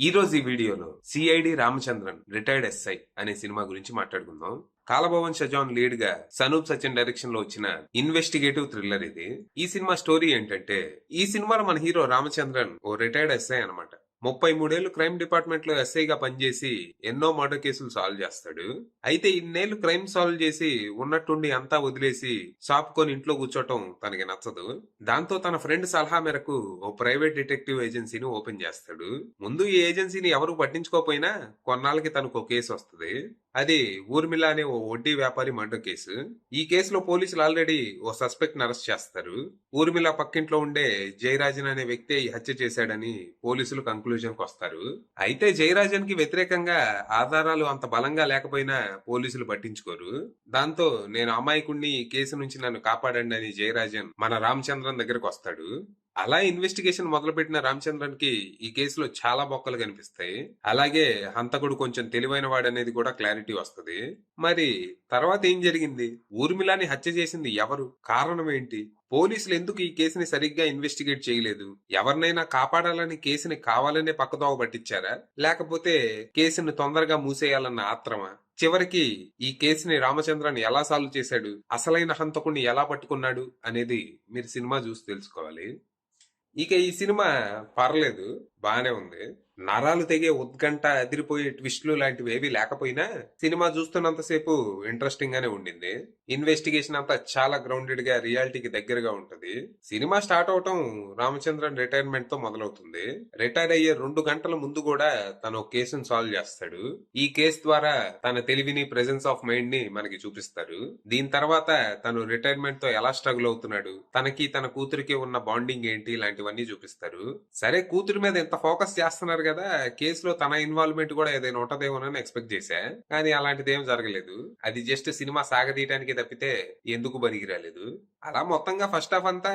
ఈ రోజు ఈ వీడియోలో సిఐడి రామచంద్రన్ రిటైర్డ్ ఎస్ఐ అనే సినిమా గురించి మాట్లాడుకుందాం. కాలభవన్ షజాన్ లీడ్ గా సనూప్ సచిన్ డైరెక్షన్ లో వచ్చిన ఇన్వెస్టిగేటివ్ థ్రిల్లర్ ఇది. ఈ సినిమా స్టోరీ ఏంటంటే, ఈ సినిమాలో మన హీరో రామచంద్రన్ ఓ రిటైర్డ్ ఎస్ఐ అనమాట. 33 క్రైమ్ డిపార్ట్మెంట్ లో ఎస్ఐగా పనిచేసి ఎన్నో మర్డర్ కేసులు సాల్వ్ చేస్తాడు. అయితే ఇన్నేళ్లు క్రైమ్ సాల్వ్ చేసి ఉన్నట్టుండి అంతా వదిలేసి షాపుకొని ఇంట్లో కూర్చోటం తనకి నచ్చదు. దాంతో తన ఫ్రెండ్ సలహా మేరకు ఓ ప్రైవేట్ డిటెక్టివ్ ఏజెన్సీని ఓపెన్ చేస్తాడు. ముందు ఈ ఏజెన్సీని ఎవరు పట్టించుకోపోయినా కొన్నాళ్ళకి తనకు ఓ కేసు వస్తుంది. అది ఊర్మిళ అనే ఓ వడ్డీ వ్యాపారి మర్డర్ కేసు. ఈ కేసులో పోలీసులు ఆల్రెడీ ఓ సస్పెక్ట్ అరెస్ట్ చేస్తారు. ఊర్మిళ పక్కింట్లో ఉండే జయరాజన్ అనే వ్యక్తి ఈ హత్య చేశాడని పోలీసులు కంక్లూజన్ కు వస్తారు. అయితే జయరాజన్ కి వ్యతిరేకంగా ఆధారాలు అంత బలంగా లేకపోయినా పోలీసులు పట్టించుకోరు. దాంతో నేను అమాయకుణ్ణి ఈ కేసు నుంచి నన్ను కాపాడండి అని జయరాజన్ మన రామచంద్రన్ దగ్గరకు వస్తాడు. అలా ఇన్వెస్టిగేషన్ మొదలుపెట్టిన రామచంద్రన్ కి ఈ కేసులో చాలా బొక్కలు కనిపిస్తాయి. అలాగే హంతకుడు కొంచెం తెలివైన వాడనేది కూడా క్లారిటీ వస్తుంది. మరి తర్వాత ఏం జరిగింది? ఊర్మిళని హత్య చేసింది ఎవరు? కారణం ఏంటి? పోలీసులు ఎందుకు ఈ కేసుని సరిగ్గా ఇన్వెస్టిగేట్ చేయలేదు? ఎవరినైనా కాపాడాలని కేసుని కావాలనే పక్కదోవ పట్టించారా, లేకపోతే కేసుని తొందరగా మూసేయాలన్న ఆత్రమా? చివరికి ఈ కేసుని రామచంద్రన్ ఎలా సాల్వ్ చేశాడు, అసలైన హంతకుడిని ఎలా పట్టుకున్నాడు అనేది మీరు సినిమా చూసి తెలుసుకోవాలి. ఇక ఈ సినిమా పర్లేదు, బానే ఉంది. నరాలు తెగే ఉత్కంఠ, అదిరిపోయే ట్విస్టులు లాంటివి ఏవి లేకపోయినా సినిమా చూస్తున్నంతసేపు ఇంట్రెస్టింగ్ గానే ఉండింది. ఇన్వెస్టిగేషన్ అంతా చాలా గ్రౌండెడ్ గా రియాలిటీకి దగ్గరగా ఉంటది. సినిమా స్టార్ట్ అవటం రామచంద్రన్ రిటైర్మెంట్ తో మొదలవుతుంది. రిటైర్ అయ్యే 2 గంటల ముందు కూడా తను కేసును సాల్వ్ చేస్తాడు. ఈ కేసు ద్వారా తన తెలివిని, ప్రెజెన్స్ ఆఫ్ మైండ్ ని మనకి చూపిస్తారు. దీని తర్వాత తను రిటైర్మెంట్ తో ఎలా స్ట్రగుల్ అవుతున్నాడు, తనకి తన కూతురికి ఉన్న బాండింగ్ ఏంటి, ఇలాంటివన్నీ చూపిస్తారు. సరే, కూతురి మీద ఎంత ఫోకస్ చేస్తున్నారు కదా, కేసులో తన ఇన్వాల్వ్మెంట్ కూడా ఏదైనా ఉంటదేమోనని ఎక్స్పెక్ట్ చేశా. కానీ అలాంటిది ఏం జరగలేదు. అది జస్ట్ సినిమా సాగదీయడానికి తప్పితే ఎందుకు పనికి రాలేదు. అలా మొత్తంగా ఫస్ట్ హాఫ్ అంతా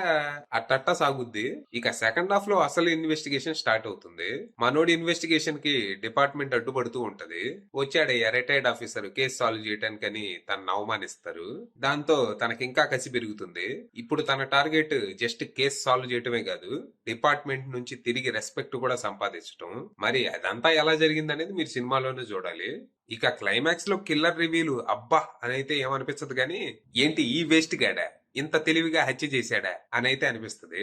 అట్టట్టా సాగుద్ది. ఇక సెకండ్ హాఫ్ లో అసలు ఇన్వెస్టిగేషన్ స్టార్ట్ అవుతుంది. మనోడి ఇన్వెస్టిగేషన్ కి డిపార్ట్మెంట్ అడ్డుపడుతూ ఉంటది. వచ్చాడయ్యా రిటైర్డ్ ఆఫీసర్ కేసు సాల్వ్ చేయడానికని తనను అవమానిస్తారు. దాంతో తనకి ఇంకా కసి పెరుగుతుంది. ఇప్పుడు తన టార్గెట్ జస్ట్ కేసు సాల్వ్ చేయటమే కాదు, డిపార్ట్మెంట్ నుంచి తిరిగి రెస్పెక్ట్ కూడా సంపాదించటం. మరి అదంతా ఎలా జరిగింది అనేది మీరు సినిమాలోనే చూడాలి. ఇక క్లైమాక్స్ లో కిల్లర్ రివీలు అబ్బా అని అయితే ఏమనిపించదు గానీ, ఏంటి ఈ వేస్ట్ గాడా ఇంత తెలివిగా హత్య చేశాడా అని అయితే అనిపిస్తుంది.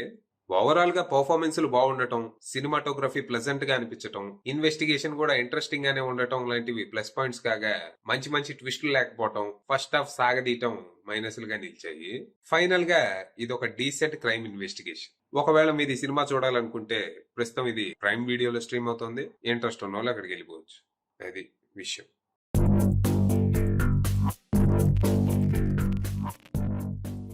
ఓవరాల్ గా పర్ఫార్మెన్స్లు బాగుండటం, సినిమాటోగ్రఫీ ప్లెజెంట్ గా అనిపించటం, ఇన్వెస్టిగేషన్ కూడా ఇంట్రెస్టింగ్ గానే ఉండటం లాంటివి ప్లస్ పాయింట్స్ కాగా, మంచి మంచి ట్విస్టులు లేకపోవటం, ఫస్ట్ హాఫ్ సాగదీయటం మైనస్లు గా నిలిచాయి. ఫైనల్ గా ఇది ఒక డీసెంట్ క్రైమ్ ఇన్వెస్టిగేషన్. ఒకవేళ మీరు ఈ సినిమా చూడాలనుకుంటే ప్రస్తుతం ఇది ప్రైమ్ వీడియోలో స్ట్రీమ్ అవుతుంది. ఇంట్రెస్ట్ ఉన్న వాళ్ళు అక్కడికి వెళ్ళిపోవచ్చు. అది విషయం.